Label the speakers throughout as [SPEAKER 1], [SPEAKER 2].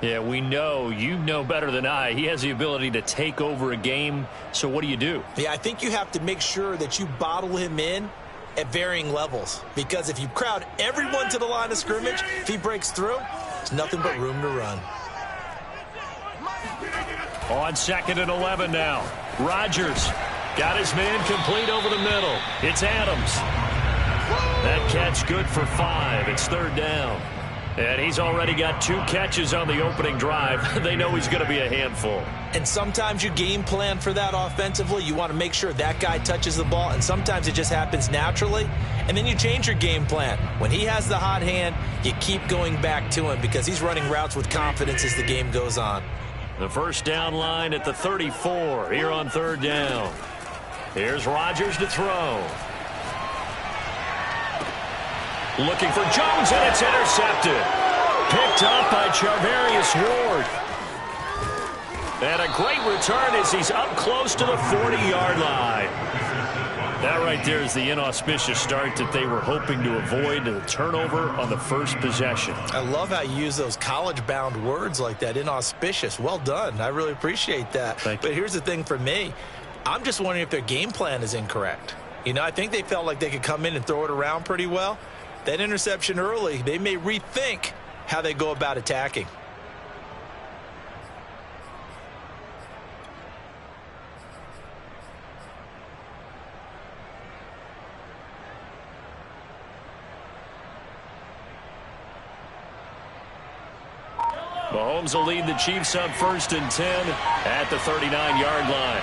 [SPEAKER 1] Yeah, we know. You know better than I. He has the ability to take over a game. So what do?
[SPEAKER 2] Yeah, I think you have to make sure that you bottle him in at varying levels. Because if you crowd everyone to the line of scrimmage, if he breaks through, there's nothing but room to run.
[SPEAKER 1] On 2nd and 11 now. Rodgers got his man complete over the middle. It's Adams. That catch good for 5. It's 3rd down. And he's already got 2 catches on the opening drive. They know he's going to be a handful.
[SPEAKER 2] And sometimes you game plan for that offensively. You want to make sure that guy touches the ball, and sometimes it just happens naturally. And then you change your game plan. When he has the hot hand, you keep going back to him because he's running routes with confidence as the game goes on.
[SPEAKER 1] The first down line at the 34 here on 3rd down. Here's Rodgers to throw. Looking for Jones, and it's intercepted. Picked up by Charvarius Ward. And a great return as he's up close to the 40-yard line. That right there is the inauspicious start that they were hoping to avoid, the turnover on the first possession.
[SPEAKER 2] I love how you use those college-bound words like that, inauspicious. Well done. I really appreciate that.
[SPEAKER 1] Thank you.
[SPEAKER 2] But here's the thing for me. I'm just wondering if their game plan is incorrect. You know, I think they felt like they could come in and throw it around pretty well. That interception early, they may rethink how they go about attacking.
[SPEAKER 1] Mahomes will lead the Chiefs up 1st and 10 at the 39-yard line.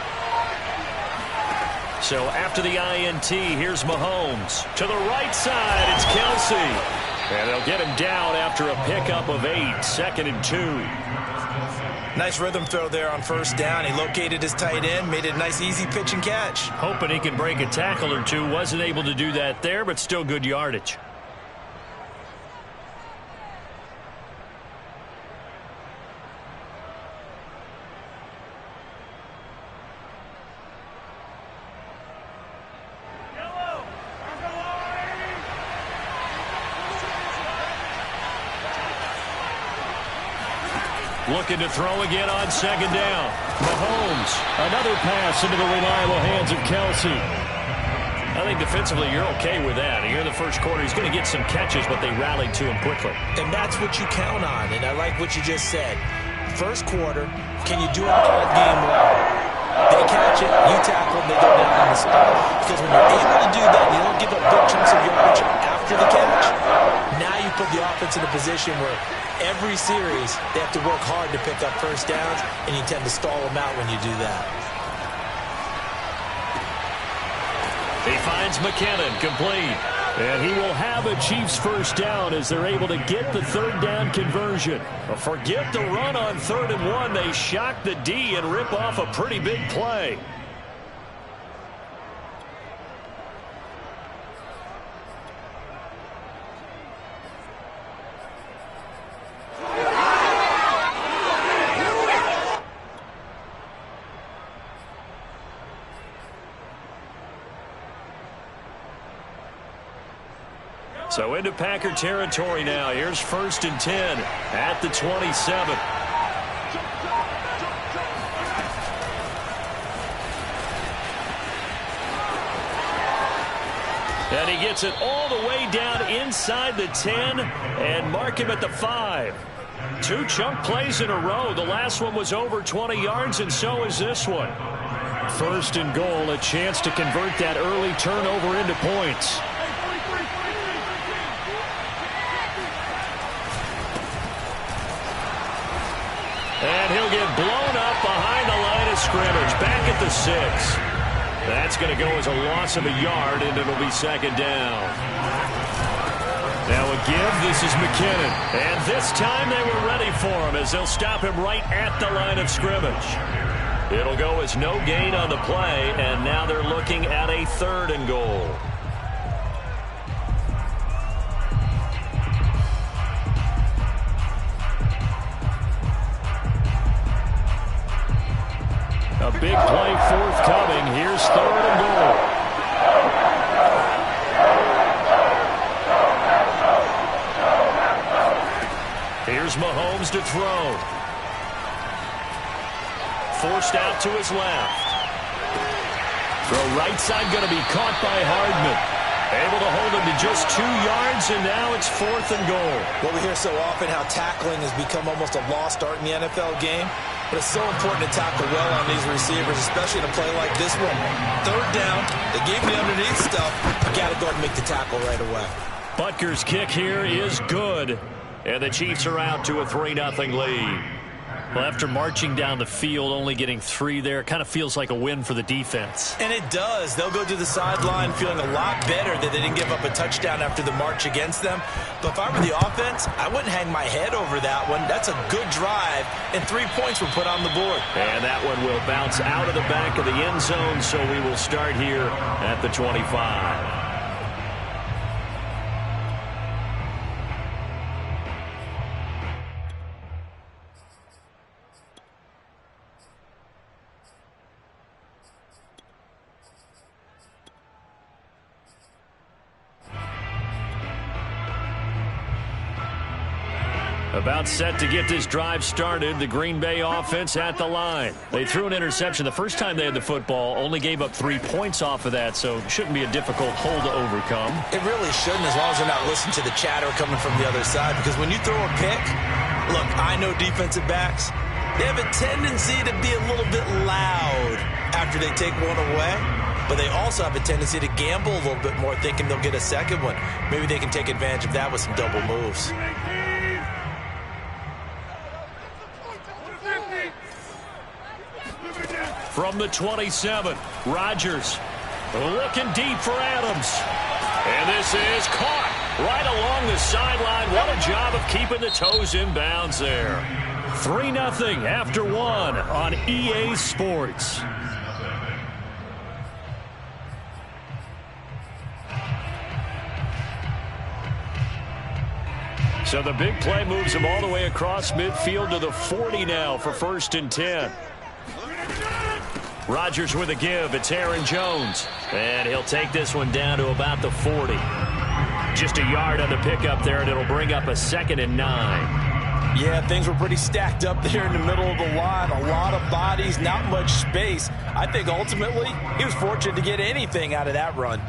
[SPEAKER 1] So after the INT, here's Mahomes. To the right side, it's Kelsey. And they'll get him down after a pickup of 8, 2nd and 2.
[SPEAKER 2] Nice rhythm throw there on 1st down. He located his tight end, made it a nice easy pitch and catch.
[SPEAKER 1] Hoping he can break a tackle or two. Wasn't able to do that there, but still good yardage. Looking to throw again on 2nd down. Mahomes, another pass into the reliable hands of Kelsey. I think defensively you're okay with that. Here in the first quarter, he's going to get some catches, but they rallied to him quickly.
[SPEAKER 2] And that's what you count on, and I like what you just said. First quarter, can you do it all game long? They catch it, you tackle them, they go down on the spot. Because when you're able to do that, you don't give up big chunks of yardage after the catch. Now you put the offense in a position where every series they have to work hard to pick up 1st downs, and you tend to stall them out when you do that.
[SPEAKER 1] He finds McKinnon complete. And he will have a Chiefs 1st down as they're able to get the 3rd down conversion. Forget the run on 3rd and 1. They shock the D and rip off a pretty big play. So into Packer territory now. Here's 1st and 10 at the 27. And he gets it all the way down inside the 10 and mark him at the 5. 2 chunk plays in a row. The last one was over 20 yards, and so is this one. 1st and goal, a chance to convert that early turnover into points. And he'll get blown up behind the line of scrimmage. Back at the 6. That's going to go as a loss of a yard, and it'll be 2nd down. Now a give. This is McKinnon. And this time they were ready for him as they'll stop him right at the line of scrimmage. It'll go as no gain on the play, and now they're looking at a 3rd and goal. A big play forthcoming. Here's 3rd and goal. Here's Mahomes to throw. Forced out to his left. Throw right side going to be caught by Hardman. Able to hold him to just 2 yards, and now it's 4th and goal.
[SPEAKER 2] Well, we hear so often how tackling has become almost a lost art in the NFL game, but it's so important to tackle well on these receivers, especially in a play like this one. 3rd down, they gave me underneath stuff. You got to go and make the tackle right away.
[SPEAKER 1] Butker's kick here is good, and the Chiefs are out to a 3-0 lead.
[SPEAKER 3] Well, after marching down the field, only getting 3 there, kind of feels like a win for the defense.
[SPEAKER 2] And it does. They'll go to the sideline feeling a lot better that they didn't give up a touchdown after the march against them. But if I were the offense, I wouldn't hang my head over that one. That's a good drive, and 3 points were put on the board.
[SPEAKER 1] And that one will bounce out of the back of the end zone, so we will start here at the 25. About set to get this drive started. The Green Bay offense at the line. They threw an interception the first time they had the football, only gave up 3 points off of that, so it shouldn't be a difficult hole to overcome.
[SPEAKER 2] It really shouldn't, as long as they're not listening to the chatter coming from the other side, because when you throw a pick, look, I know defensive backs, they have a tendency to be a little bit loud after they take one away, but they also have a tendency to gamble a little bit more, thinking they'll get a second one. Maybe they can take advantage of that with some double moves.
[SPEAKER 1] From the 27, Rodgers looking deep for Adams. And this is caught right along the sideline. What a job of keeping the toes in bounds there. 3-0 after 1 on EA Sports. So the big play moves him all the way across midfield to the 40 now for 1st and 10. Rodgers with a give. It's Aaron Jones. And he'll take this one down to about the 40. Just a yard on the pickup there, and it'll bring up a 2nd and 9.
[SPEAKER 2] Yeah, things were pretty stacked up there in the middle of the line. A lot of bodies, not much space. I think ultimately he was fortunate to get anything out of that run.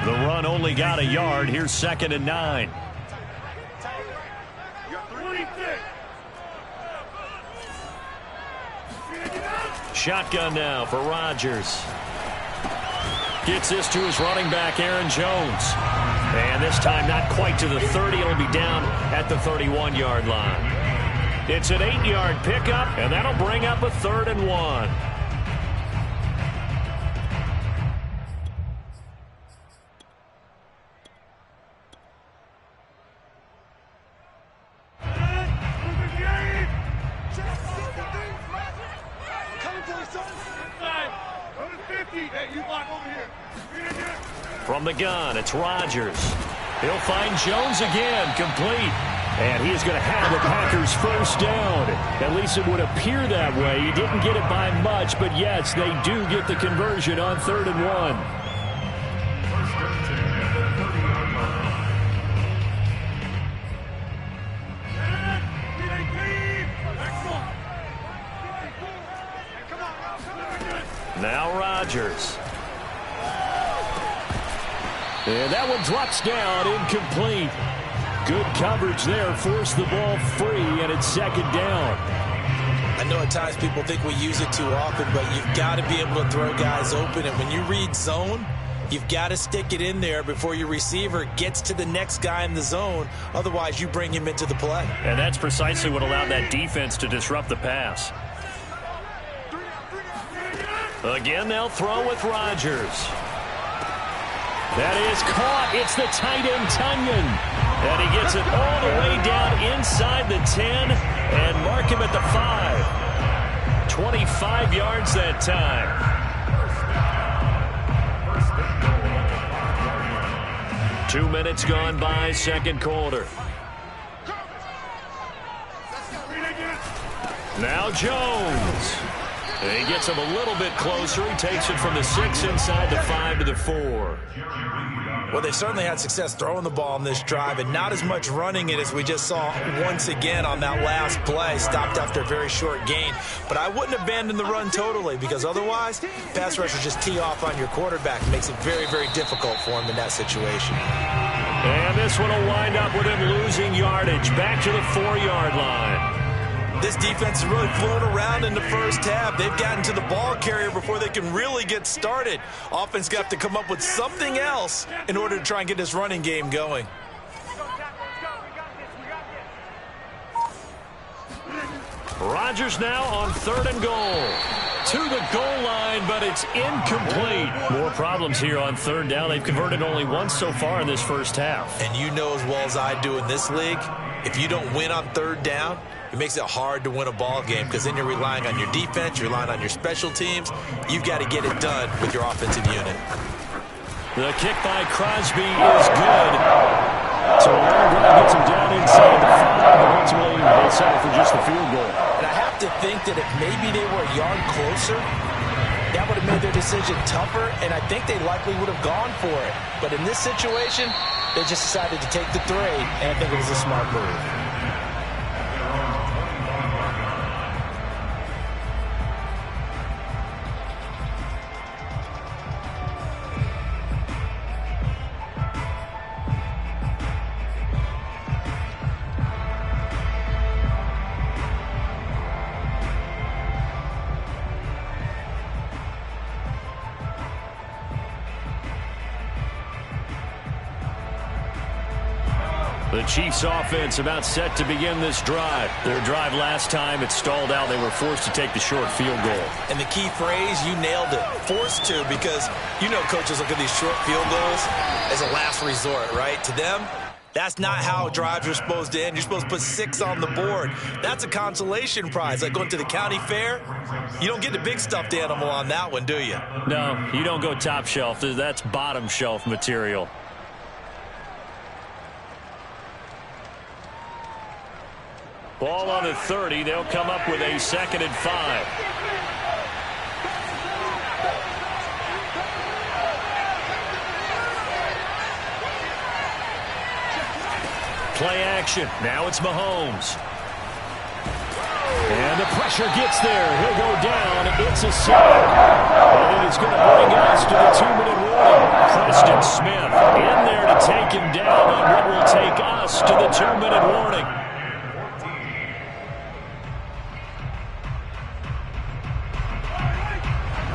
[SPEAKER 1] The run only got a yard. Here's 2nd and 9. Shotgun now for Rodgers. Gets this to his running back, Aaron Jones. And this time not quite to the 30. It'll be down at the 31-yard line. It's an 8-yard pickup, and that'll bring up a 3rd and 1. From the gun, it's Rodgers. He'll find Jones again, complete. And he is going to have the Packers 1st down. At least it would appear that way. He didn't get it by much, but yes, they do get the conversion on 3rd and 1. Now Rodgers. And that one drops down, incomplete. Good coverage there, forced the ball free, and it's 2nd down.
[SPEAKER 2] I know at times people think we use it too often, but you've got to be able to throw guys open. And when you read zone, you've got to stick it in there before your receiver gets to the next guy in the zone. Otherwise, you bring him into the play.
[SPEAKER 3] And that's precisely what allowed that defense to disrupt the pass.
[SPEAKER 1] Again, they'll throw with Rodgers. That is caught. It's the tight end, Tunyon. And he gets it all the way down inside the 10 and mark him at the 5. 25 yards that time. Two minutes gone by, 2nd quarter. Now Jones. And he gets him a little bit closer. He takes it from the 6 inside the 5 to the 4.
[SPEAKER 2] Well, they certainly had success throwing the ball on this drive and not as much running it as we just saw once again on that last play. Stopped after a very short gain. But I wouldn't abandon the run totally because otherwise, pass rushers just tee off on your quarterback. It makes it very, very difficult for him in that situation.
[SPEAKER 1] And this one will wind up with him losing yardage back to the 4-yard line.
[SPEAKER 2] This defense has really flown around in the first half. They've gotten to the ball carrier before they can really get started. Offense got to come up with something else in order to try and get this running game going.
[SPEAKER 1] Rodgers now on 3rd and goal. To the goal line, but it's incomplete. More problems here on 3rd down. They've converted only once so far in this first half.
[SPEAKER 2] And you know as well as I do in this league, if you don't win on 3rd down, it makes it hard to win a ball game because then you're relying on your defense, you're relying on your special teams. You've got to get it done with your offensive unit.
[SPEAKER 1] The kick by Crosby is good. So Long gets him down inside the 5, but ultimately they settle for just the field goal.
[SPEAKER 2] And I have to think that if maybe they were a yard closer, that would have made their decision tougher, and I think they likely would have gone for it. But in this situation, they just decided to take the 3, and I think it was a smart move.
[SPEAKER 1] The Chiefs offense about set to begin this drive. Their drive last time, it stalled out. They were forced to take the short field goal.
[SPEAKER 2] And the key phrase, you nailed it, forced to, because you know coaches look at these short field goals as a last resort, right? To them, that's not how drives are supposed to end. You're supposed to put 6 on the board. That's a consolation prize, like going to the county fair. You don't get the big stuffed animal on that one, do you?
[SPEAKER 1] No, you don't go top shelf. That's bottom shelf material. Ball on the 30. They'll come up with a 2nd and 5. Play action. Now it's Mahomes. And the pressure gets there. He'll go down. It's a sack. And it's going to bring us to the 2-minute warning. Preston Smith in there to take him down on what will take us to the 2-minute warning.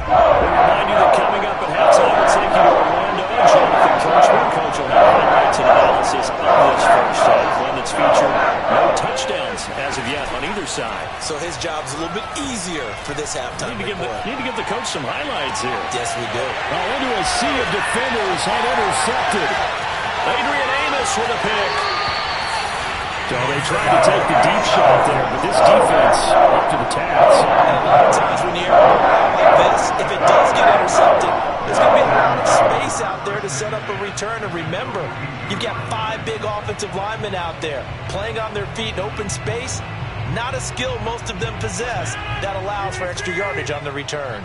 [SPEAKER 1] We remind you that coming up at halftime, we'll take you to Orlando. Jonathan Coachman, coach will have highlights and analysis of this first half. One that's featured no touchdowns as of yet on either side.
[SPEAKER 2] So his job's a little bit easier for this halftime.
[SPEAKER 1] Need to give the coach some highlights here.
[SPEAKER 2] Yes, we do.
[SPEAKER 3] Now into a sea of defenders and intercepted.
[SPEAKER 1] Adrian Amos with a pick.
[SPEAKER 3] So they tried to take the deep shot there, but this defense up to the task.
[SPEAKER 2] And a lot of times when you're like this, if it does get intercepted, there's going to be a lot of space out there to set up a return. And remember, you've got 5 big offensive linemen out there playing on their feet in open space. Not a skill most of them possess that allows for extra yardage on the return.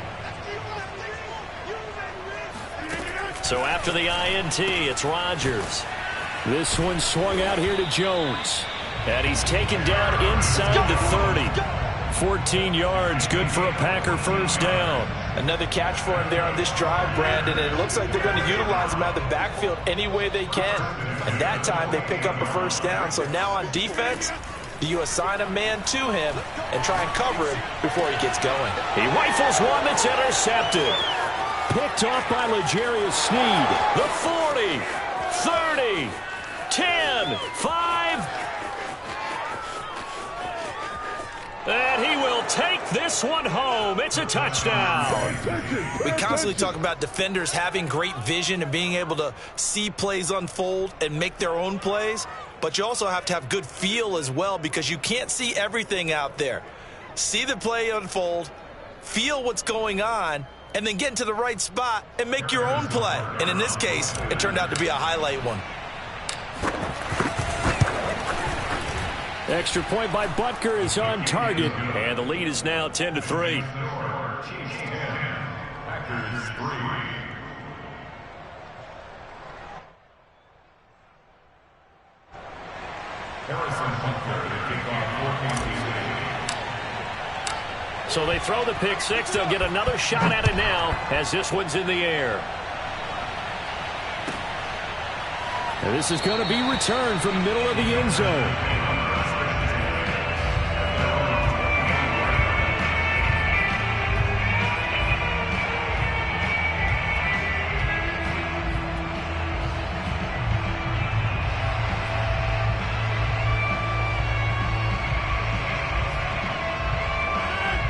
[SPEAKER 1] So after the INT, it's Rodgers.
[SPEAKER 3] This one swung out here to Jones.
[SPEAKER 1] And he's taken down inside the 30. 14 yards, good for a Packer first down.
[SPEAKER 2] Another catch for him there on this drive, Brandon, and it looks like they're going to utilize him out of the backfield any way they can. And that time they pick up a first down. So now on defense, you assign a man to him and try and cover him before he gets going.
[SPEAKER 1] He rifles one that's intercepted.
[SPEAKER 3] Picked off by L'Jarius Sneed.
[SPEAKER 1] The 40, 30, 10, 5. And he will take this one home. It's a touchdown.
[SPEAKER 2] We constantly talk about defenders having great vision and being able to see plays unfold and make their own plays. But you also have to have good feel as well because you can't see everything out there. See the play unfold, feel what's going on, and then get into the right spot and make your own play. And in this case, it turned out to be a highlight one.
[SPEAKER 3] Extra point by Butker is on target.
[SPEAKER 1] And the lead is now 10-3. So they throw the pick six. They'll get another shot at it now as this one's in the air.
[SPEAKER 4] And this is going to be returned from middle of the end zone.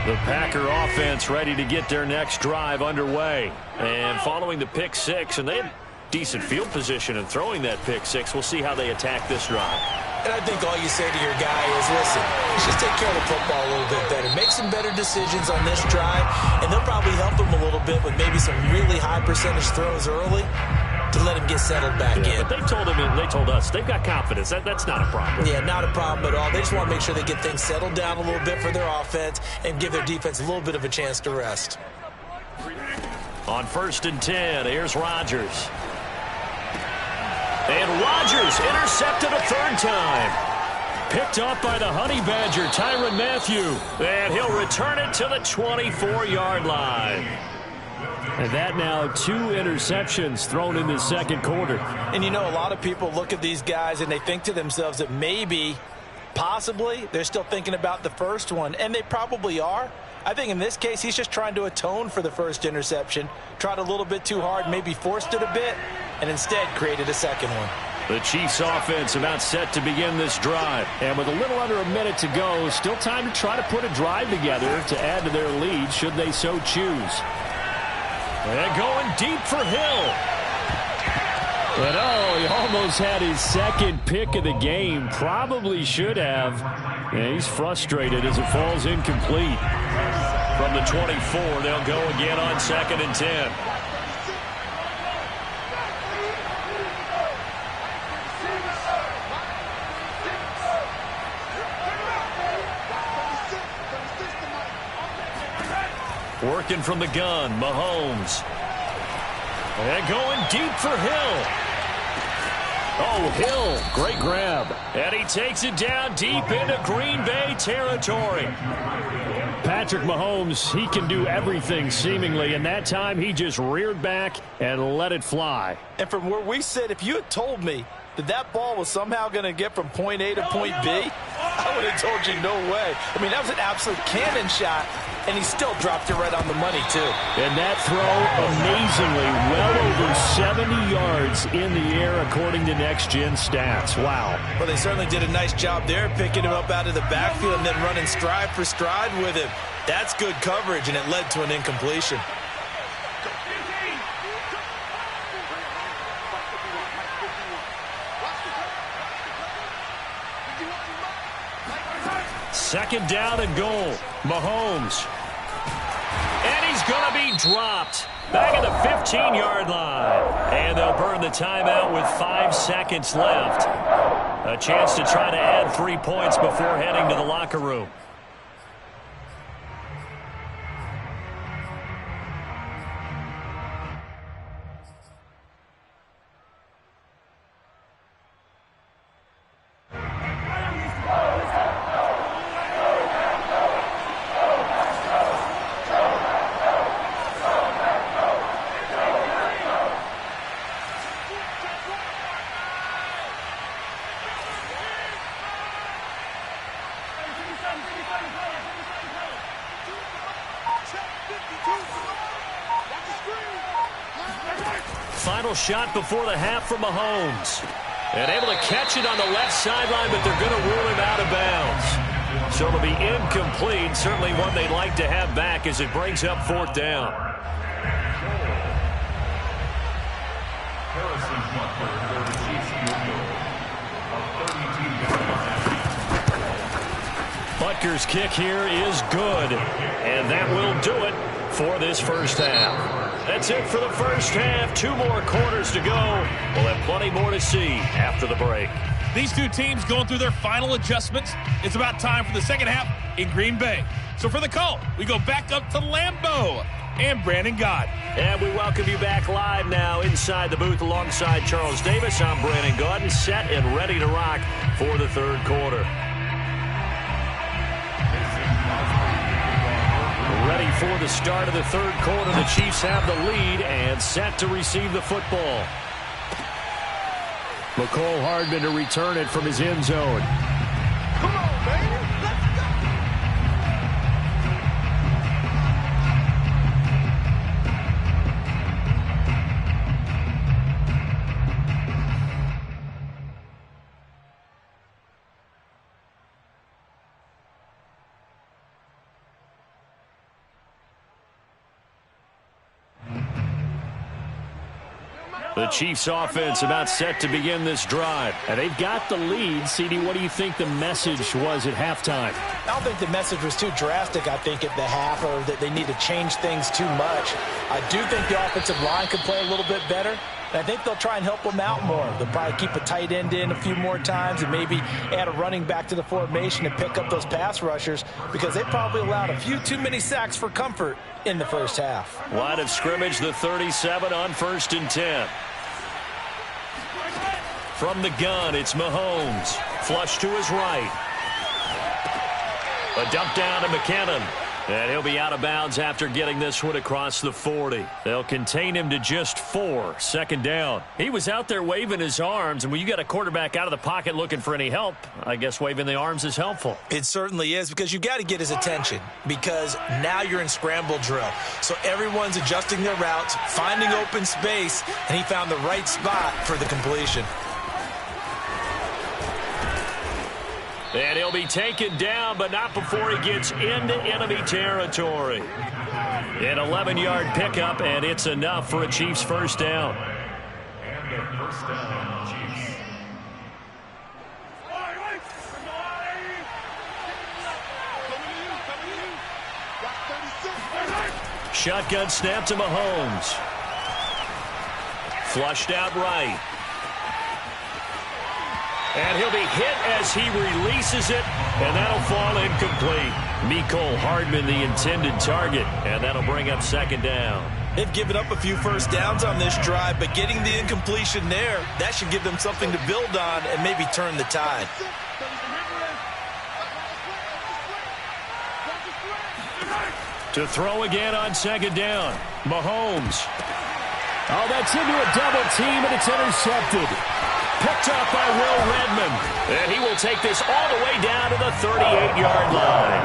[SPEAKER 1] The Packer offense ready to get their next drive underway. And following the pick six, and they had decent field position in throwing that pick six. We'll see how they attack this drive.
[SPEAKER 2] And I think all you say to your guy is, listen, just take care of the football a little bit better. Make some better decisions on this drive, and they'll probably help him a little bit with maybe some really high percentage throws early to let him get settled back in.
[SPEAKER 1] But they told him, and they told us, they've got confidence. That's not a problem.
[SPEAKER 2] Yeah, not a problem at all. They just want to make sure they get things settled down a little bit for their offense and give their defense a little bit of a chance to rest.
[SPEAKER 1] On 1st and 10, here's Rodgers. And Rodgers intercepted a third time.
[SPEAKER 3] Picked up by the Honey Badger, Tyrann Mathieu.
[SPEAKER 1] And he'll return it to the 24-yard line.
[SPEAKER 3] And that now 2 interceptions thrown in the second quarter.
[SPEAKER 2] And you know, a lot of people look at these guys and they think to themselves that maybe, possibly, they're still thinking about the first one. And they probably are. I think in this case, he's just trying to atone for the first interception. Tried a little bit too hard, maybe forced it a bit, and instead created a second one.
[SPEAKER 1] The Chiefs offense about set to begin this drive.
[SPEAKER 3] And with a little under a minute to go, still time to try to put a drive together to add to their lead should they so choose.
[SPEAKER 1] And going deep for Hill.
[SPEAKER 3] But he almost had his second pick of the game. Probably should have. And he's frustrated as it falls incomplete.
[SPEAKER 1] From the 24, they'll go again on 2nd and 10. Working from the gun, Mahomes. And going deep for Hill. Oh, Hill, great grab. And he takes it down deep into Green Bay territory.
[SPEAKER 3] Patrick Mahomes, he can do everything seemingly, and that time he just reared back and let it fly.
[SPEAKER 2] And from where we sit, if you had told me that that ball was somehow going to get from point A to point B, I would have told you no way. I mean, that was an absolute cannon shot, and he still dropped it right on the money, too.
[SPEAKER 3] And that throw, amazingly, well over 70 yards in the air, according to Next Gen Stats. Wow.
[SPEAKER 2] Well, they certainly did a nice job there, picking him up out of the backfield and then running stride for stride with him. That's good coverage, and it led to an incompletion.
[SPEAKER 1] Second down and goal. Mahomes. And he's going to be dropped. Back at the 15-yard line. And they'll burn the timeout with 5 seconds left. A chance to try to add 3 points before heading to the locker room. Final shot before the half from Mahomes. And able to catch it on the left sideline, but they're going to rule him out of bounds. So it'll be incomplete. Certainly one they'd like to have back as it brings up 4th down. Butker's kick here is good. And that will do it for this first half. That's it for the first half. 2 more quarters to go. We'll have plenty more to see after the break.
[SPEAKER 5] These two teams going through their final adjustments. It's about time for the second half in Green Bay. So for the call, we go back up to Lambeau and Brandon Gaudin.
[SPEAKER 1] And we welcome you back live now inside the booth alongside Charles Davis. I'm Brandon Gaudin, set and ready to rock for the third quarter. Ready for the start of the third quarter. The Chiefs have the lead and set to receive the football.
[SPEAKER 3] Mecole Hardman to return it from his end zone.
[SPEAKER 6] Come on, baby. Let's go.
[SPEAKER 1] The Chiefs offense about set to begin this drive.
[SPEAKER 3] And they've got the lead. CD, what do you think the message was at halftime?
[SPEAKER 2] I don't think the message was too drastic, I think, at the half, or that they need to change things too much. I do think the offensive line could play a little bit better. And I think they'll try and help them out more. They'll probably keep a tight end in a few more times and maybe add a running back to the formation and pick up those pass rushers, because they probably allowed a few too many sacks for comfort in the first half.
[SPEAKER 1] Line of scrimmage, the 37 on 1st and 10. From the gun, it's Mahomes. Flush to his right. A dump down to McKinnon. And he'll be out of bounds after getting this one across the 40. They'll contain him to just 4. Second down.
[SPEAKER 3] He was out there waving his arms, and when you got a quarterback out of the pocket looking for any help, I guess waving the arms is helpful.
[SPEAKER 2] It certainly is, because you got to get his attention, because now you're in scramble drill. So everyone's adjusting their routes, finding open space, and he found the right spot for the completion.
[SPEAKER 1] And he'll be taken down, but not before he gets into enemy territory. An 11-yard pickup, and it's enough for a Chiefs first down.
[SPEAKER 6] And a first down, Chiefs.
[SPEAKER 1] Shotgun snap to Mahomes. Flushed out right. And he'll be hit as he releases it, and that'll fall incomplete. Mecole Hardman, the intended target, and that'll bring up second down.
[SPEAKER 2] They've given up a few first downs on this drive, but getting the incompletion there, that should give them something to build on and maybe turn the tide.
[SPEAKER 1] To throw again on second down, Mahomes.
[SPEAKER 3] Oh, that's into a double team, and it's intercepted.
[SPEAKER 1] Picked up by Will Redmond. And he will take this all the way down to the 38-yard line.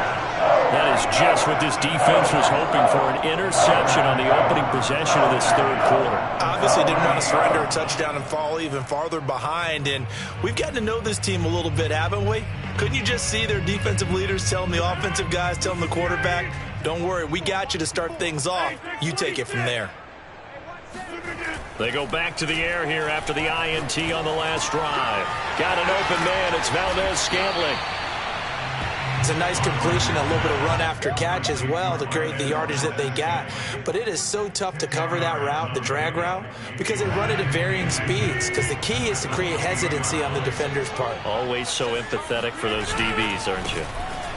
[SPEAKER 1] That is just what this defense was hoping for, an interception on the opening possession of this third quarter.
[SPEAKER 2] Obviously didn't want to surrender a touchdown and fall even farther behind. And we've gotten to know this team a little bit, haven't we? Couldn't you just see their defensive leaders telling the offensive guys, telling the quarterback, don't worry, we got you to start things off. You take it from there.
[SPEAKER 1] They go back to the air here after the INT on the last drive. Got an open man. It's Valdez-Scantling.
[SPEAKER 2] It's a nice completion, a little bit of run after catch as well to create the yardage that they got. But it is so tough to cover that route, the drag route, because they run it at varying speeds. Because the key is to create hesitancy on the defender's part.
[SPEAKER 1] Always so empathetic for those DBs, aren't you?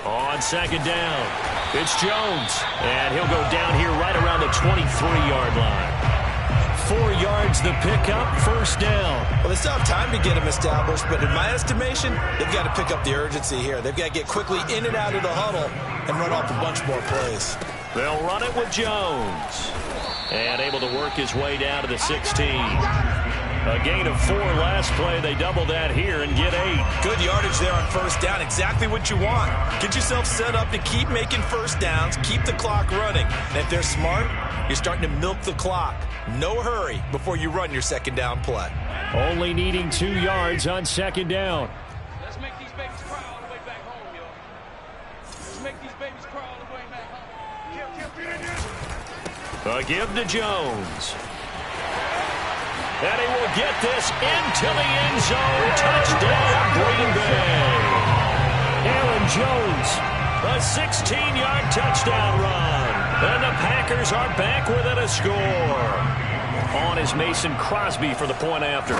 [SPEAKER 1] On second down, it's Jones. And he'll go down here right around the 23-yard line. 4 yards the pickup, first down.
[SPEAKER 2] Well, they still have time to get him established, but in my estimation, they've got to pick up the urgency here. They've got to get quickly in and out of the huddle and run off a bunch more plays.
[SPEAKER 1] They'll run it with Jones. And able to work his way down to the 16. A gain of 4 last play. They double that here and get 8.
[SPEAKER 2] Good yardage there on first down. Exactly what you want. Get yourself set up to keep making first downs, keep the clock running. And if they're smart, you're starting to milk the clock. No hurry before you run your second down play.
[SPEAKER 3] Only needing 2 yards on second down.
[SPEAKER 6] Let's make these babies cry all the way back home, yo. Let's make these babies cry all the way back home.
[SPEAKER 1] A give to Jones. And he will get this into the end zone. Touchdown, Green Bay.
[SPEAKER 3] Aaron Jones.
[SPEAKER 1] A 16-yard touchdown run. And the Packers are back within a score. On is Mason Crosby for the point after.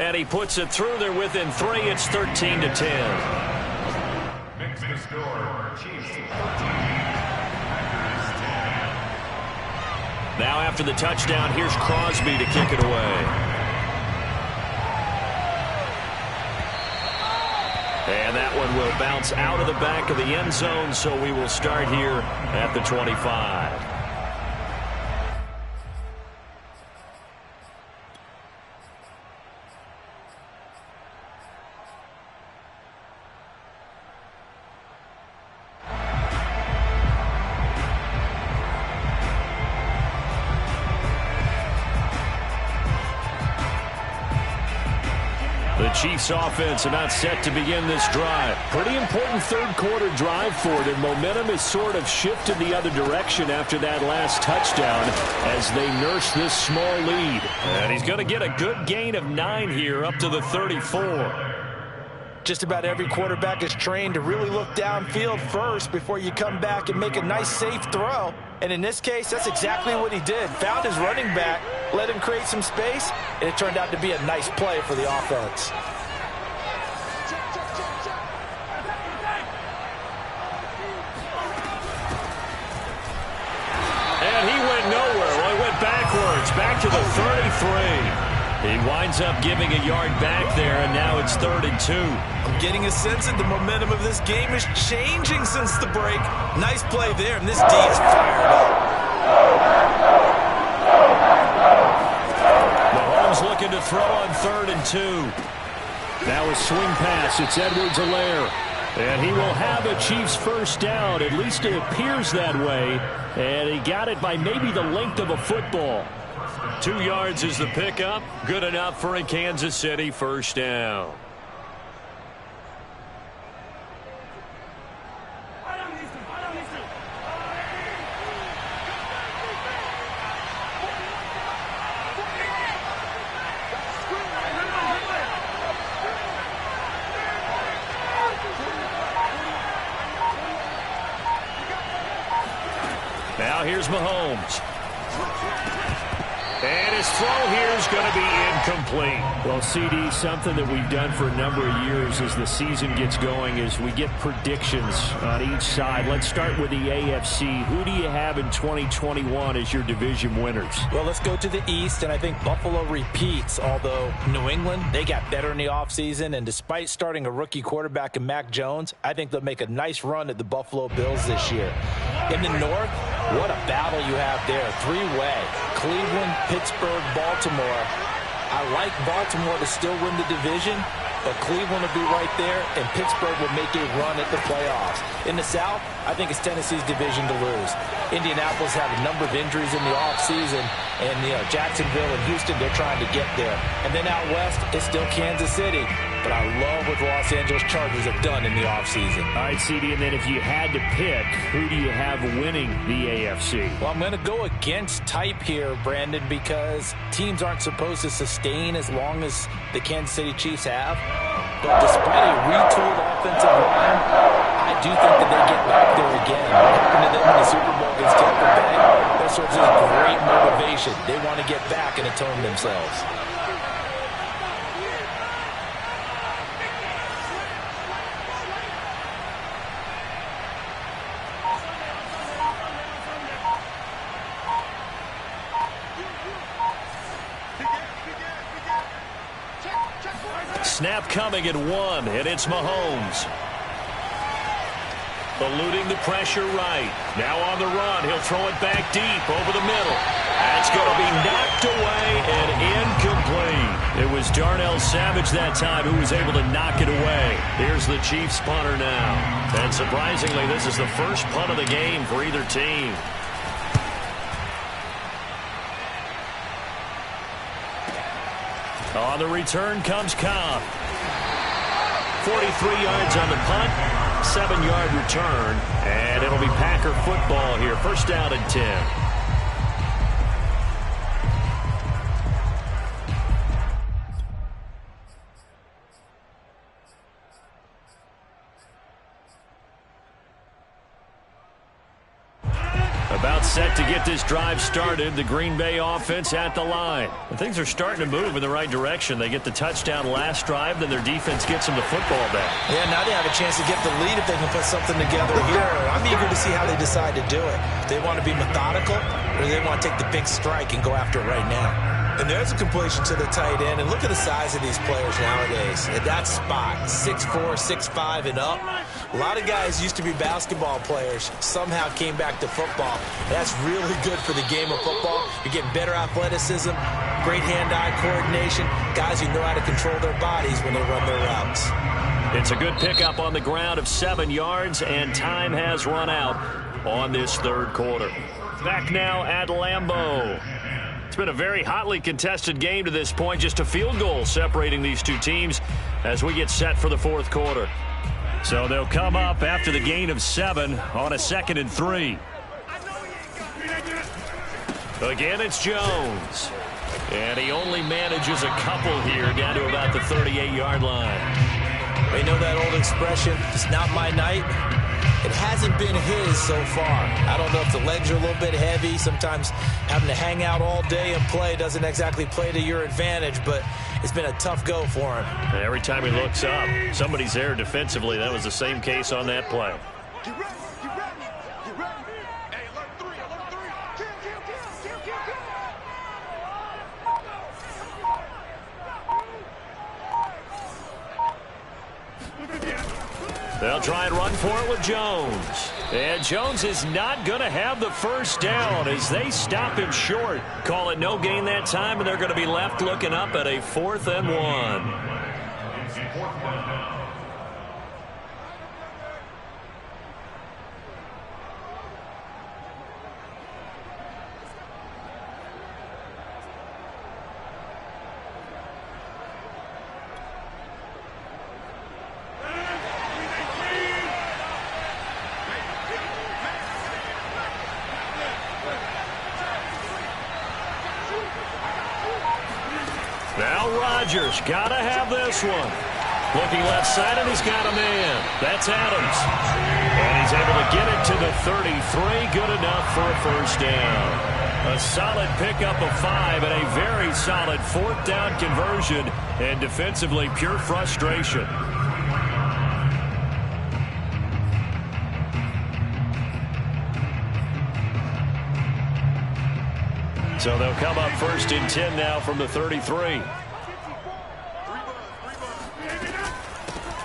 [SPEAKER 1] And he puts it through there within 3. It's 13-10.
[SPEAKER 6] Makes the score, Chiefs 13.
[SPEAKER 1] Now after the touchdown, here's Crosby to kick it away. And that one will bounce out of the back of the end zone, so we will start here at the 25. The Chiefs offense about set to begin this drive.
[SPEAKER 3] Pretty important third-quarter drive for them. Momentum has sort of shifted the other direction after that last touchdown as they nurse this small lead.
[SPEAKER 1] And he's going to get a good gain of 9 here up to the 34.
[SPEAKER 2] Just about every quarterback is trained to really look downfield first before you come back and make a nice, safe throw. And in this case, that's exactly what he did. Found his running back, let him create some space, and it turned out to be a nice play for the offense.
[SPEAKER 1] And he went nowhere. Well, he went backwards, back to the 33. He winds up giving a yard back there, and now it's 3rd and 2.
[SPEAKER 2] I'm getting a sense that the momentum of this game is changing since the break. Nice play there, and this D is fired up.
[SPEAKER 1] Mahomes looking to throw on 3rd and 2.
[SPEAKER 3] Now a swing pass. It's Edwards-Helaire. And he will have a Chiefs first down. At least it appears that way. And he got it by maybe the length of a football.
[SPEAKER 1] 2 yards is the pickup. Good enough for a Kansas City first down. Now here's Mahomes. And his throw here is going to be incomplete.
[SPEAKER 3] Well, CD, something that we've done for a number of years as the season gets going is we get predictions on each side. Let's start with the AFC. Who do you have in 2021 as your division winners?
[SPEAKER 2] Well, let's go to the East, and I think Buffalo repeats, although New England, they got better in the offseason, and despite starting a rookie quarterback in Mac Jones, I think they'll make a nice run at the Buffalo Bills this year. In the North, what a battle you have there. 3-way. Cleveland, Pittsburgh, Baltimore. I like Baltimore to still win the division, but Cleveland will be right there, and Pittsburgh will make a run at the playoffs. In the South, I think it's Tennessee's division to lose. Indianapolis had a number of injuries in the offseason, and Jacksonville and Houston, they're trying to get there. And then out west, it's still Kansas City. But I love what the Los Angeles Chargers have done in the offseason.
[SPEAKER 3] All right, CD, and then if you had to pick, who do you have winning the AFC?
[SPEAKER 2] Well, I'm going to go against type here, Brandon, because teams aren't supposed to sustain as long as the Kansas City Chiefs have. But despite a retooled offensive line, I do think that they get back there again. What happened to them in the Super Bowl against Tampa Bay? That serves as great motivation. They want to get back and atone themselves.
[SPEAKER 1] Snap coming at 1, and it's Mahomes. Eluding the pressure right. Now on the run. He'll throw it back deep over the middle. That's going to be knocked away and incomplete. It was Darnell Savage that time who was able to knock it away. Here's the Chiefs punter now. And surprisingly, this is the first punt of the game for either team. On the return comes Cobb. 43 yards on the punt, 7-yard return, and it'll be Packer football here. First down and 10. About set to get this drive started. The Green Bay offense at the line. And things are starting to move in the right direction. They get the touchdown last drive, then their defense gets them the football back.
[SPEAKER 2] Yeah, now they have a chance to get the lead if they can put something together here. I'm eager to see how they decide to do it. If they want to be methodical, or they want to take the big strike and go after it right now. And there's a completion to the tight end. And look at the size of these players nowadays. At that spot, 6'4", 6'5", and up. A lot of guys used to be basketball players, somehow came back to football. That's really good for the game of football. You're getting better athleticism, great hand-eye coordination, guys who know how to control their bodies when they run their routes.
[SPEAKER 1] It's a good pickup on the ground of 7 yards, and time has run out on this third quarter. Back now at Lambeau. It's been a very hotly contested game to this point. Just a field goal separating these two teams as we get set for the fourth quarter. So they'll come up after the gain of 7 on a 2nd and 3. Again, it's Jones. And he only manages a couple here down to about the 38-yard line.
[SPEAKER 2] They know that old expression, it's not my night. It hasn't been his so far. I don't know if the legs are a little bit heavy. Sometimes having to hang out all day and play doesn't exactly play to your advantage, but it's been a tough go for him.
[SPEAKER 1] And every time he looks up, somebody's there defensively. That was the same case on that play.
[SPEAKER 6] Get ready, get ready, get ready. Hey, alert 3, alert 3. Kill, kill, kill, kill, kill,
[SPEAKER 1] They'll try and run for it with Jones. And Jones is not going to have the first down as they stop him short. Call it no gain that time, and they're going to be left looking up at a 4th and 1. Now Rodgers got to have this one. Looking left side, and he's got a man. That's Adams. And he's able to get it to the 33. Good enough for a first down. A solid pickup of 5 and a very solid 4th down conversion. And defensively, pure frustration. So they'll come up 1st and 10 now from the 33.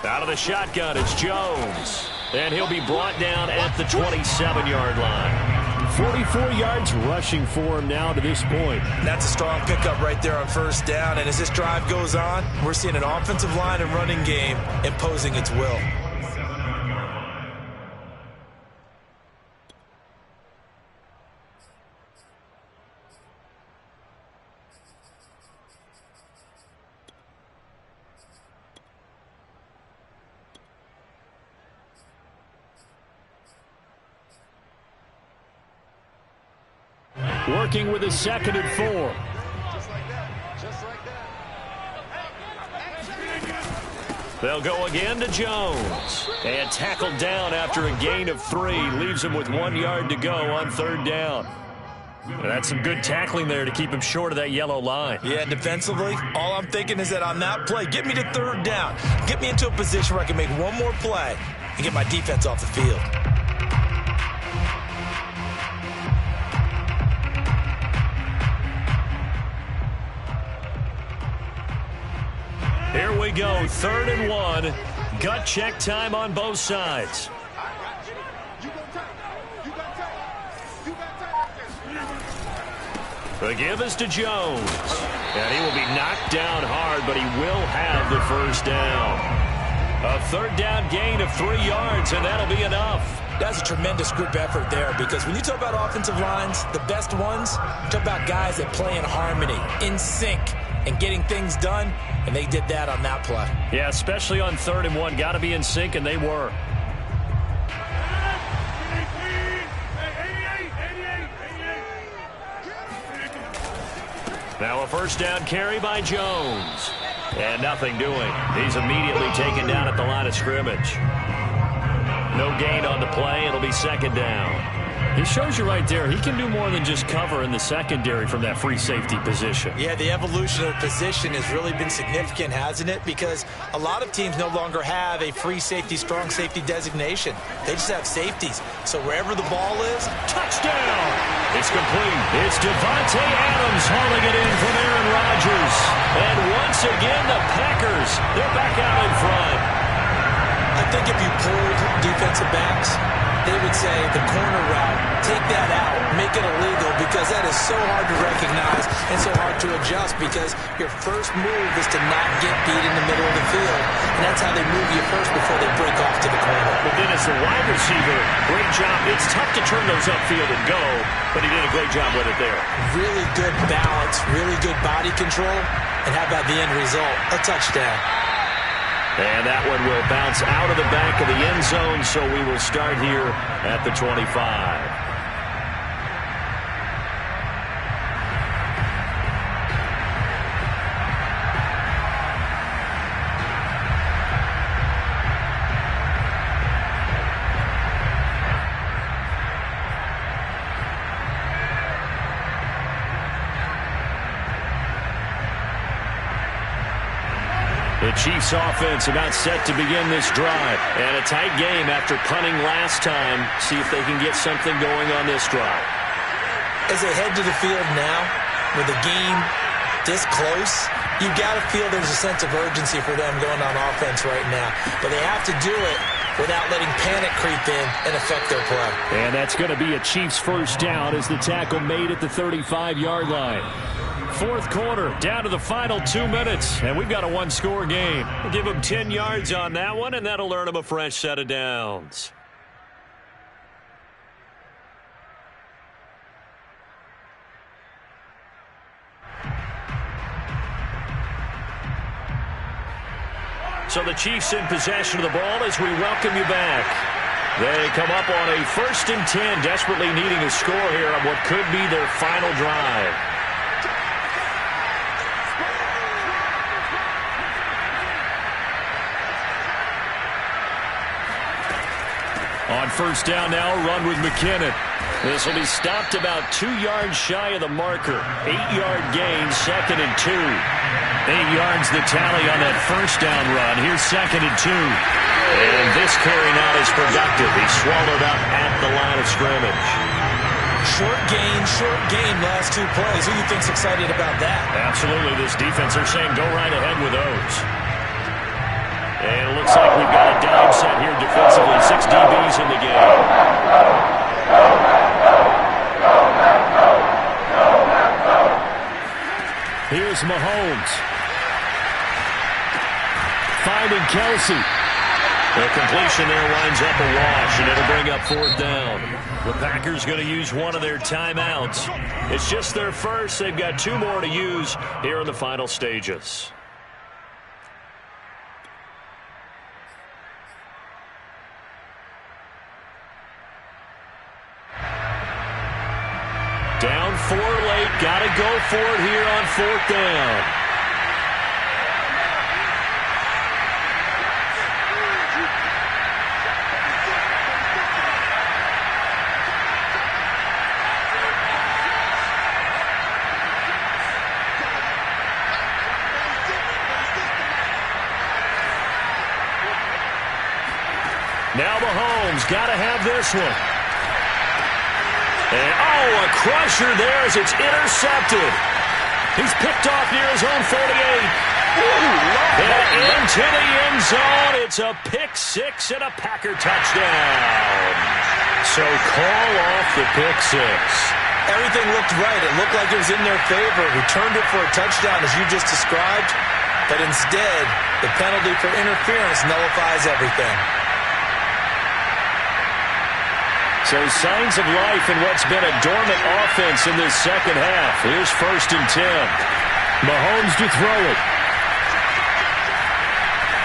[SPEAKER 1] Out of the shotgun, it's Jones. And he'll be brought down at the 27-yard line.
[SPEAKER 3] 44 yards rushing for him now to this point.
[SPEAKER 2] That's a strong pickup right there on first down. And as this drive goes on, we're seeing an offensive line and running game imposing its will.
[SPEAKER 3] Working with a 2nd and 4.
[SPEAKER 6] Just like that. Just like that.
[SPEAKER 1] They'll go again to Jones. And tackled down after a gain of 3. Leaves him with 1 yard to go on 3rd down. That's some good tackling there to keep him short of that yellow line.
[SPEAKER 2] Yeah, defensively, all I'm thinking is that on that play, get me to 3rd down. Get me into a position where I can make one more play and get my defense off the field.
[SPEAKER 1] Here we go, 3rd and 1. Gut check time on both sides. The give is to Jones. And he will be knocked down hard, but he will have the first down. A 3rd down gain of 3 yards, and that'll be enough.
[SPEAKER 2] That's a tremendous group effort there, because when you talk about offensive lines, the best ones, talk about guys that play in harmony, in sync, and getting things done, and they did that on that play.
[SPEAKER 1] Yeah, especially on 3rd and 1. Got to be in sync, and they were. Now a first down carry by Jones. And nothing doing. He's immediately taken down at the line of scrimmage. No gain on the play. It'll be 2nd down.
[SPEAKER 3] He shows you right there, he can do more than just cover in the secondary from that free safety position.
[SPEAKER 2] Yeah, the evolution of the position has really been significant, hasn't it? Because a lot of teams no longer have a free safety, strong safety designation. They just have safeties. So wherever the ball is,
[SPEAKER 1] Touchdown! It's complete. It's Devontae Adams hauling it in from Aaron Rodgers. And once again, the Packers, they're back out in front.
[SPEAKER 2] I think if you pulled defensive backs, they would say the corner route, take that out, make it illegal, because that is so hard to recognize and so hard to adjust, because your first move is to not get beat in the middle of the field. And that's how they move you first before they break off to the corner.
[SPEAKER 1] But then as the wide receiver, great job. It's tough to turn those upfield and go, but he did a great job with it there.
[SPEAKER 2] Really good balance, really good body control, and how about the end result? A touchdown.
[SPEAKER 1] And that one will bounce out of the back of the end zone, so we will start here at the 25. The Chiefs offense about set to begin this drive. And a tight game after punting last time. See if they can get something going on this drive.
[SPEAKER 2] As they head to the field now, with the game this close, you've got to feel there's a sense of urgency for them going on offense right now. But they have to do it without letting panic creep in and affect their play.
[SPEAKER 3] And that's going to be a Chiefs first down as the tackle made at the 35-yard line. Fourth quarter, down to the final 2 minutes, and we've got a one-score game.
[SPEAKER 1] We'll give them 10 yards on that one, and that'll earn them a fresh set of downs. So the Chiefs in possession of the ball as we welcome you back. They come up on a 1st and 10, desperately needing a score here on what could be their final drive.
[SPEAKER 3] On first down now, run with McKinnon.
[SPEAKER 1] This will be stopped about 2 yards shy of the marker. 8-yard gain, 2nd and 2.
[SPEAKER 3] 8 yards the tally on that first down run. Here's 2nd and 2.
[SPEAKER 1] And this carry not as productive. He's swallowed up at the line of scrimmage.
[SPEAKER 2] Short gain, last 2 plays. Who do you think's excited about that?
[SPEAKER 1] Absolutely. This defense, they're saying go right ahead with those. And it looks like we've got a dime set here defensively. 6 DBs in the game.
[SPEAKER 3] Here's Mahomes. Finding Kelsey.
[SPEAKER 1] The completion there winds up a wash, and it'll bring up 4th down. The Packers going to use one of their timeouts. It's just their first. They've got 2 more to use here in the final stages. Down 4 late. Got to go for it here on 4th down. Now Mahomes got to have this one. And, a crusher there as it's intercepted. He's picked off near his own 48. And into the end zone. It's a pick 6 and a Packer touchdown. So call off the pick 6.
[SPEAKER 2] Everything looked right. It looked like it was in their favor. Returned it for a touchdown, as you just described. But instead, the penalty for interference nullifies everything.
[SPEAKER 3] So signs of life in what's been a dormant offense in this second half. Here's 1st and 10. Mahomes to throw it.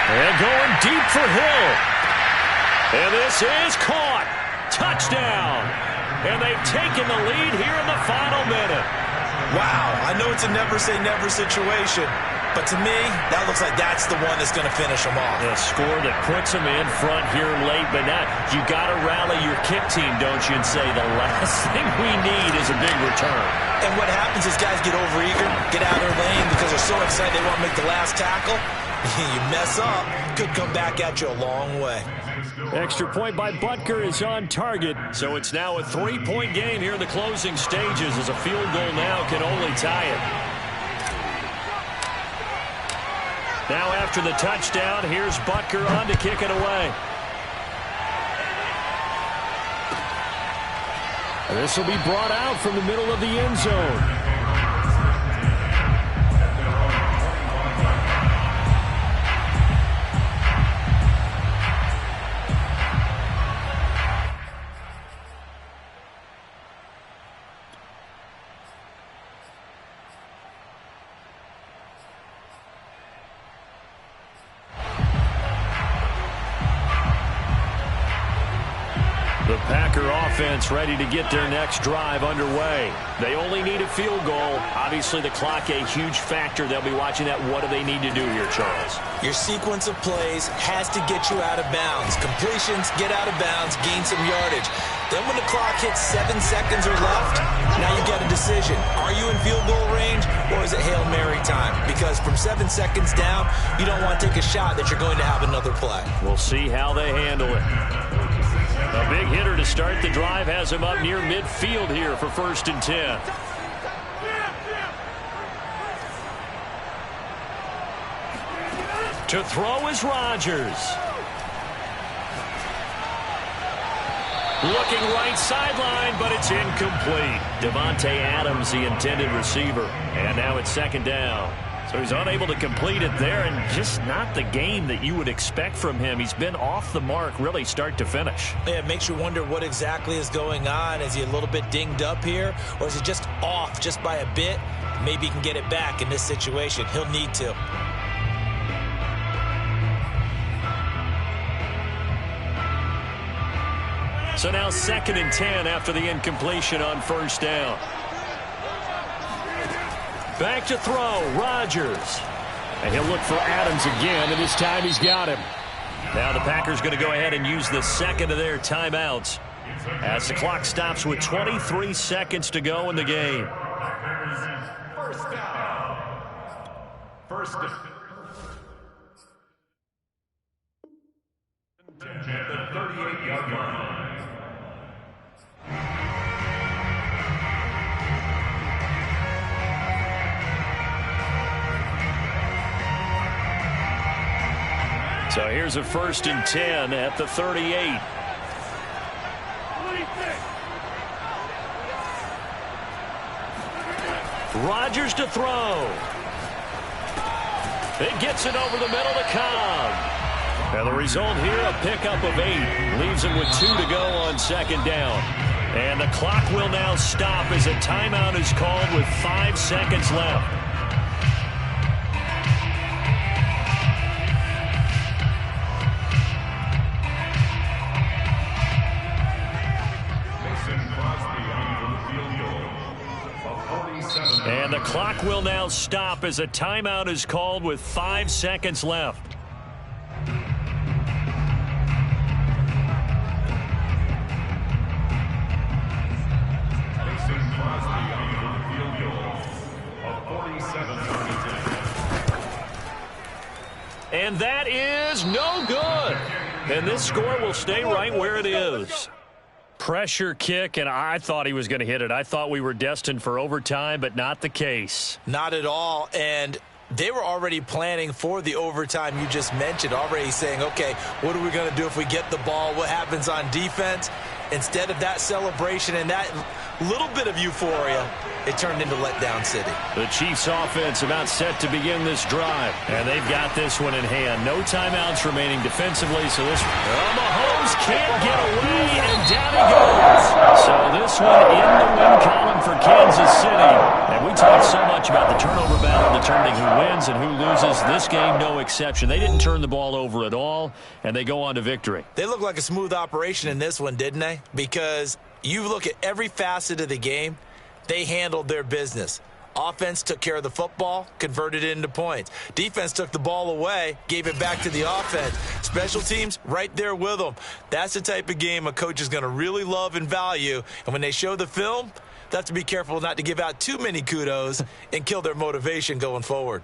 [SPEAKER 1] And going deep for Hill. And this is caught. Touchdown. And they've taken the lead here in the final minute.
[SPEAKER 2] Wow, I know it's a never-say-never situation, but to me, that looks like that's the one that's going to finish them off.
[SPEAKER 1] A score that puts them in front here late, but now you got to rally your kick team, don't you, and say the last thing we need is a big return.
[SPEAKER 2] And what happens is guys get overeager, get out of their lane because they're so excited they want to make the last tackle. You mess up, could come back at you a long way.
[SPEAKER 3] Extra point by Butker is on target.
[SPEAKER 1] So it's now a 3-point game here in the closing stages, as a field goal now can only tie it. Now after the touchdown, here's Butker on to kick it away.
[SPEAKER 3] This will be brought out from the middle of the end zone.
[SPEAKER 1] The Packer offense ready to get their next drive underway. They only need a field goal. Obviously, the clock a huge factor. They'll be watching that. What do they need to do here, Charles?
[SPEAKER 2] Your sequence of plays has to get you out of bounds. Completions, get out of bounds, gain some yardage. Then when the clock hits 7 seconds or left, now you got a decision. Are you in field goal range, or is it Hail Mary time? Because from 7 seconds down, you don't want to take a shot that you're going to have another play.
[SPEAKER 1] We'll see how they handle it. A big hitter to start the drive has him up near midfield here for 1st and 10. To throw is Rodgers. Looking right sideline, but it's incomplete. Davante Adams, the intended receiver. And now it's 2nd down. So he's unable to complete it there, and just not the game that you would expect from him. He's been off the mark really start to finish.
[SPEAKER 2] Yeah, it makes you wonder what exactly is going on. Is he a little bit dinged up here, or is he just off just by a bit? Maybe he can get it back in this situation. He'll need to.
[SPEAKER 1] So now 2nd and 10 after the incompletion on 1st down. Back to throw, Rodgers.
[SPEAKER 3] And he'll look for Adams again, and this time he's got him.
[SPEAKER 1] Now the Packers going to go ahead and use the second of their timeouts as the clock stops with 23 seconds to go in the game.
[SPEAKER 7] First down. First down. At the 38-yard line.
[SPEAKER 1] So here's a 1st and 10 at the 38. Rodgers to throw. It gets it over the middle to Cobb. And the result here, a pickup of 8. Leaves him with 2 to go on 2nd down. And the clock will now stop as a timeout is called with 5 seconds left. And the clock will now stop as a timeout is called with 5 seconds left. And that is no good. And this score will stay right where it is. Pressure kick, and I thought he was going to hit it. I thought we were destined for overtime, but not the case.
[SPEAKER 2] Not at all. And they were already planning for the overtime you just mentioned, already saying, okay, what are we going to do if we get the ball? What happens on defense? Instead of that celebration and that little bit of euphoria, it turned into letdown city.
[SPEAKER 1] The Chiefs offense about set to begin this drive, and they've got this one in hand. No timeouts remaining defensively, so this Mahomes can't get away, and down he goes. So this one in the win column for Kansas City. And we talked so much about the turnover battle determining who wins and who loses. This game, no exception. They didn't turn the ball over at all, and they go on to victory.
[SPEAKER 2] They look like a smooth operation in this one, didn't they? Because you look at every facet of the game, they handled their business. Offense took care of the football, converted it into points. Defense took the ball away, gave it back to the offense. Special teams, right there with them. That's the type of game a coach is going to really love and value. And when they show the film, they have to be careful not to give out too many kudos and kill their motivation going forward.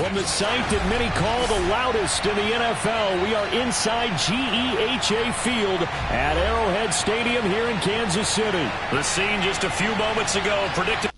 [SPEAKER 3] From the site that many call the loudest in the NFL, we are inside GEHA Field at Arrowhead Stadium here in Kansas City.
[SPEAKER 1] The scene just a few moments ago predicted.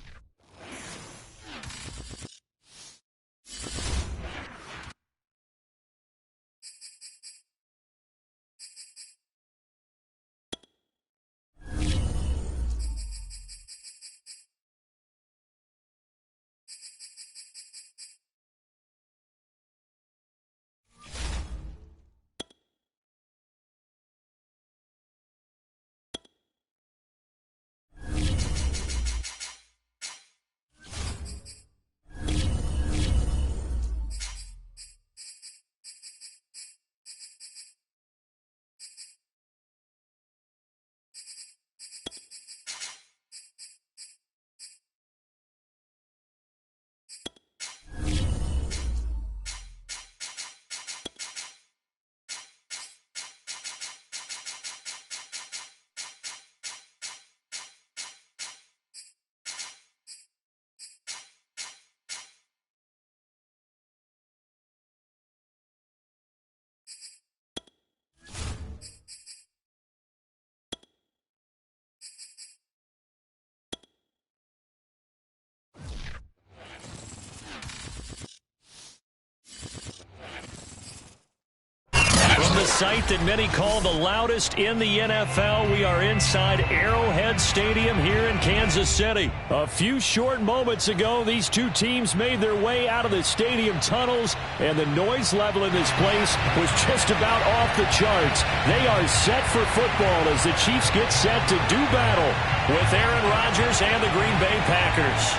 [SPEAKER 1] The site that many call the loudest in the NFL. We are inside Arrowhead Stadium here in Kansas City.
[SPEAKER 3] A few short moments ago, these two teams made their way out of the stadium tunnels, and the noise level in this place was just about off the charts. They are set for football as the Chiefs get set to do battle
[SPEAKER 1] with Aaron Rodgers and the Green Bay Packers.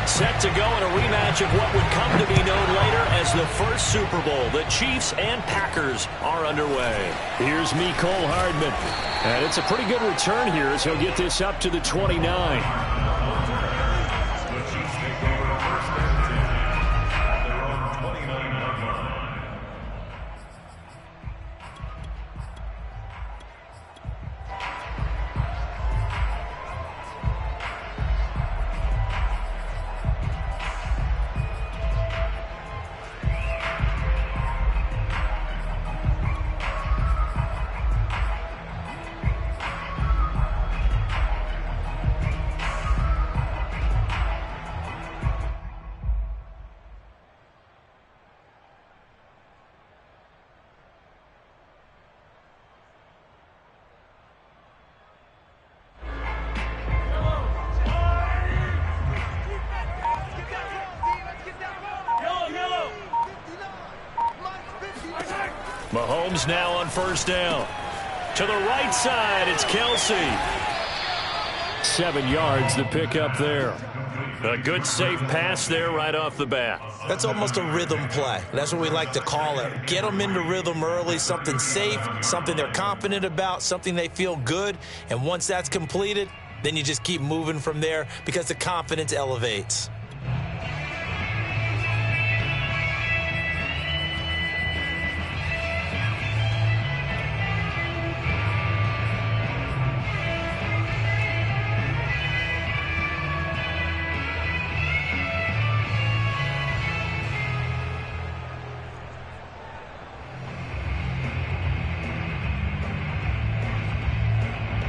[SPEAKER 1] Set to go in a rematch of what would come to be known later as the first Super Bowl. The Chiefs and Packers are underway.
[SPEAKER 3] Here's Mecole Hardman. And it's a pretty good return here as he'll get this up to the 29.
[SPEAKER 7] The Chiefs take over first and 10 at their own 29-yard line.
[SPEAKER 1] Mahomes now on first down. To the right side, it's Kelsey.
[SPEAKER 3] 7 yards the pickup there.
[SPEAKER 1] A good safe pass there right off the bat.
[SPEAKER 2] That's almost a rhythm play. That's what we like to call it. Get them into rhythm early, something safe, something they're confident about, something they feel good. And once that's completed, then you just keep moving from there because the confidence elevates.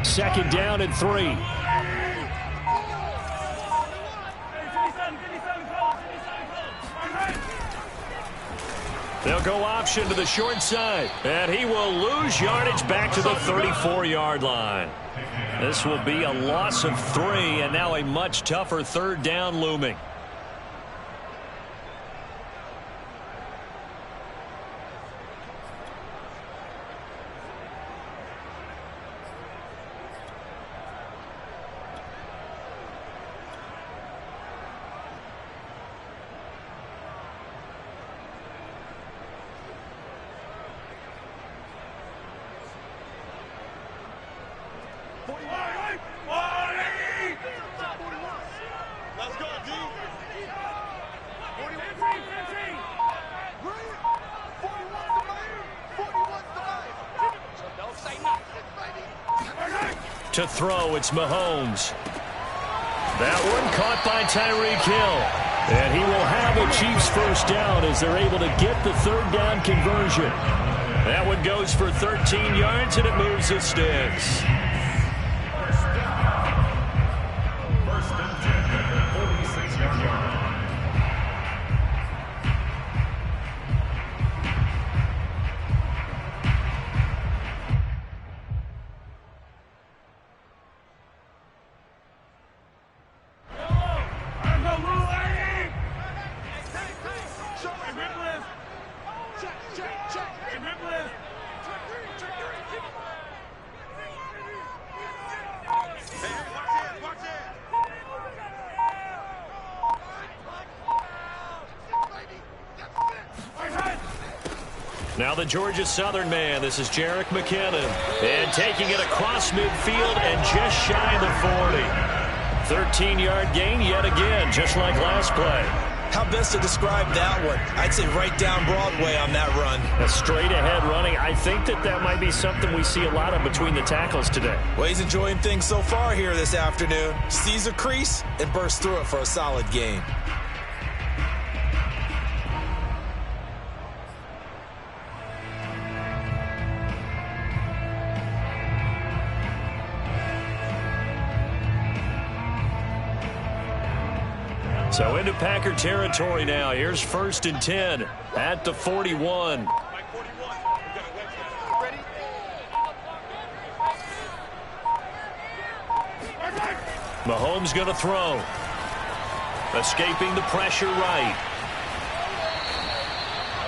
[SPEAKER 3] Second down and 3.
[SPEAKER 1] They'll go option to the short side, and he will lose yardage back to the 34-yard line. This will be a loss of 3, and now a much tougher third down looming.
[SPEAKER 6] Let's go, D.
[SPEAKER 1] To throw, it's Mahomes. That one caught by Tyreek Hill. And he will have a Chiefs first down as they're able to get the third down conversion. That one goes for 13 yards, and it moves the sticks.
[SPEAKER 7] First and 10, 46-yard line.
[SPEAKER 1] Now the Georgia Southern man. This is Jerick McKinnon. And taking it across midfield and just shy of the 40. 13-yard gain yet again, just like last play.
[SPEAKER 2] How best to describe that one? I'd say right down Broadway on that run.
[SPEAKER 1] A straight-ahead running. I think that might be something we see a lot of between the tackles today.
[SPEAKER 2] Well, he's enjoying things so far here this afternoon. Sees a crease and bursts through it for a solid gain.
[SPEAKER 1] So into Packer territory now. Here's 1st and 10 at the 41. Mahomes going to throw. Escaping the pressure right.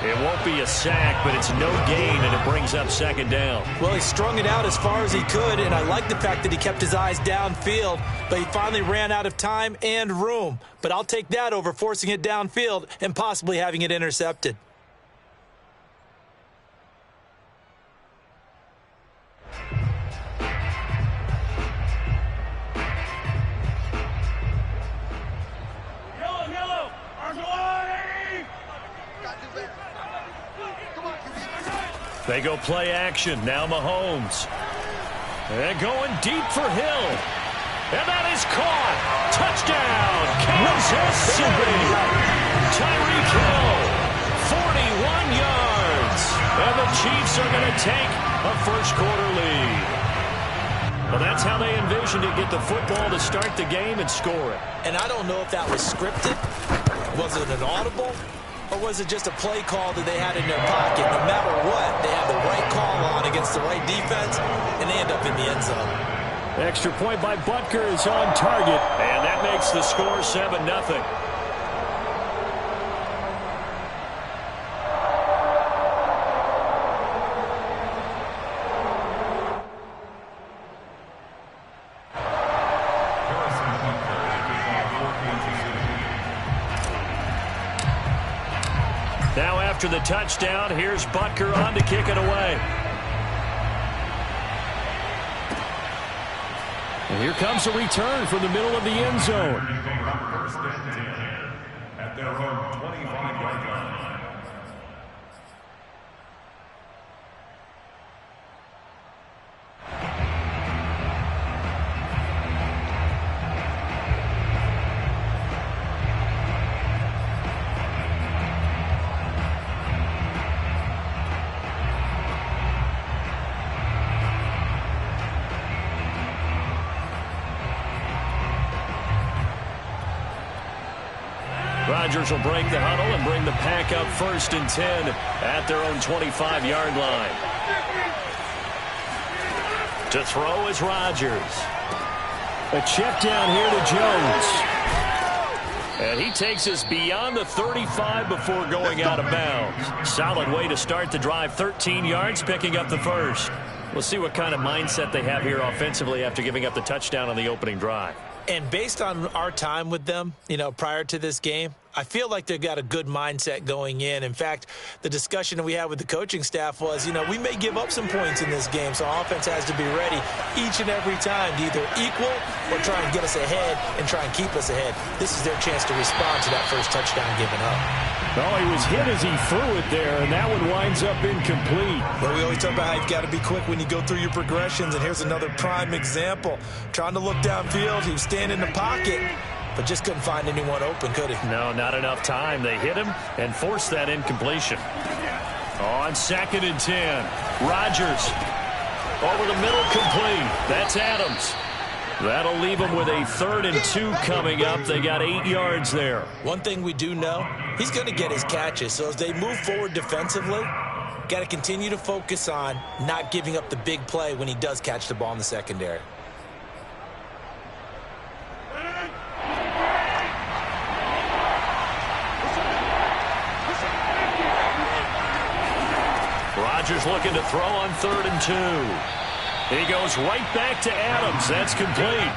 [SPEAKER 1] It won't be a sack, but it's no gain, and it brings up 2nd down.
[SPEAKER 2] Well, he strung it out as far as he could, and I like the fact that he kept his eyes downfield, but he finally ran out of time and room. But I'll take that over forcing it downfield and possibly having it intercepted.
[SPEAKER 1] They go play action. Now Mahomes. And going deep for Hill. And that is caught. Touchdown, Kansas City. Tyreek Hill, 41 yards. And the Chiefs are going to take a first-quarter lead. Well, that's how they envisioned it. Get the football to start the game and score it.
[SPEAKER 2] And I don't know if that was scripted. Was it an audible? Or was it just a play call that they had in their pocket? No matter what, they have the right call on against the right defense, and they end up in the end zone.
[SPEAKER 1] Extra point by Butker is on target, and that makes the score 7-0. Now after the touchdown, here's Butker on to kick it away.
[SPEAKER 3] And here comes a return from the middle of the end zone.
[SPEAKER 7] First and 10 at their own 25-yard line.
[SPEAKER 1] Rodgers will break the huddle and bring the Pack up 1st and 10 at their own 25-yard line. To throw is Rodgers.
[SPEAKER 3] A check down here to Jones.
[SPEAKER 1] And he takes us beyond the 35 before going out of bounds. Solid way to start the drive. 13 yards, picking up the first. We'll see what kind of mindset they have here offensively after giving up the touchdown on the opening drive.
[SPEAKER 2] And based on our time with them, prior to this game, I feel like they've got a good mindset going in. In fact, the discussion that we had with the coaching staff was, we may give up some points in this game, so our offense has to be ready each and every time to either equal or try and get us ahead and try and keep us ahead. This is their chance to respond to that first touchdown given up.
[SPEAKER 3] Oh, he was hit as he threw it there, and that one winds up incomplete.
[SPEAKER 2] Well, we always talk about how you've got to be quick when you go through your progressions, and here's another prime example. Trying to look downfield, he was standing in the pocket, but just couldn't find anyone open, could he?
[SPEAKER 3] No, not enough time. They hit him and forced that incompletion. On 2nd and 10, Rodgers over the middle, complete. That's Adams. That'll leave him with a 3rd and 2 coming up. They got 8 yards there.
[SPEAKER 2] One thing we do know, he's going to get his catches. So as they move forward defensively, got to continue to focus on not giving up the big play when he does catch the ball in the secondary.
[SPEAKER 3] Rodgers looking to throw on 3rd and 2. He goes right back to Adams. That's complete.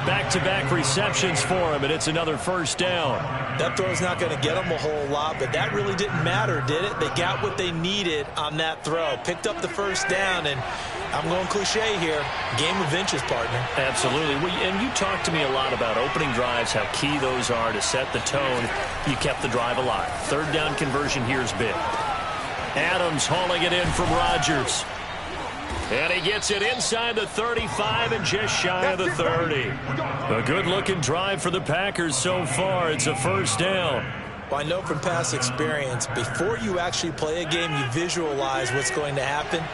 [SPEAKER 3] Back-to-back receptions for him, and it's another 1st down.
[SPEAKER 2] That throw's not going to get them a whole lot, but that really didn't matter, did it? They got what they needed on that throw. Picked up the 1st down, and I'm going cliche here. Game of inches, partner.
[SPEAKER 3] Absolutely. And you talked to me a lot about opening drives, how key those are to set the tone. You kept the drive alive. 3rd down conversion here is big. Adams hauling it in from Rodgers. And he gets it inside the 35 and just shy of the 30. A good-looking drive for the Packers so far. It's a 1st down.
[SPEAKER 2] Well, I know from past experience, before you actually play a game, you visualize what's going to happen.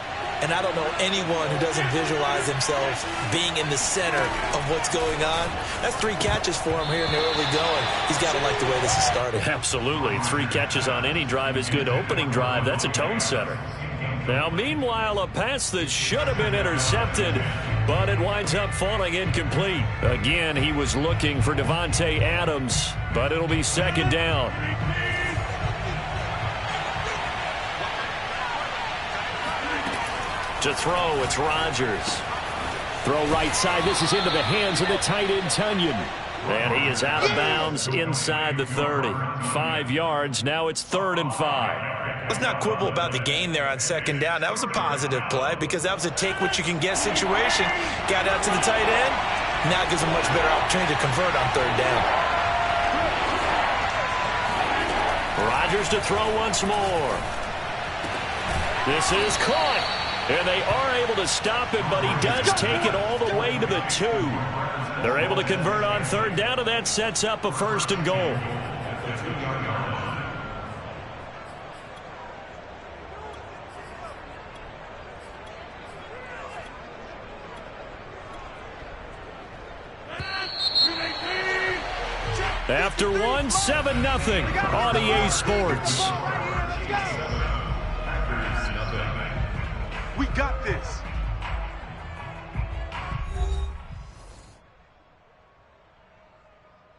[SPEAKER 2] And I don't know anyone who doesn't visualize themselves being in the center of what's going on. That's 3 catches for him here in the early going. He's got to like the way this is started.
[SPEAKER 3] Absolutely. 3 catches on any drive is good. Opening drive, that's a tone setter. Now, meanwhile, a pass that should have been intercepted, but it winds up falling incomplete. Again, he was looking for Davante Adams, but it'll be 2nd down. To throw, it's Rodgers. Throw right side. This is into the hands of the tight end, Tunyon. And he is out of bounds inside the 30. 5 yards. Now it's 3rd and 5.
[SPEAKER 2] Let's not quibble about the gain there on 2nd down. That was a positive play because that was a take-what-you-can-get situation. Got out to the tight end. Now gives him a much better opportunity to convert on 3rd down.
[SPEAKER 3] Rodgers to throw once more. This is caught. And they are able to stop him, but he does take it all the way to the 2. They're able to convert on 3rd down, and that sets up a 1st and goal. After 1, 7-0 on EA Sports.
[SPEAKER 7] We got this.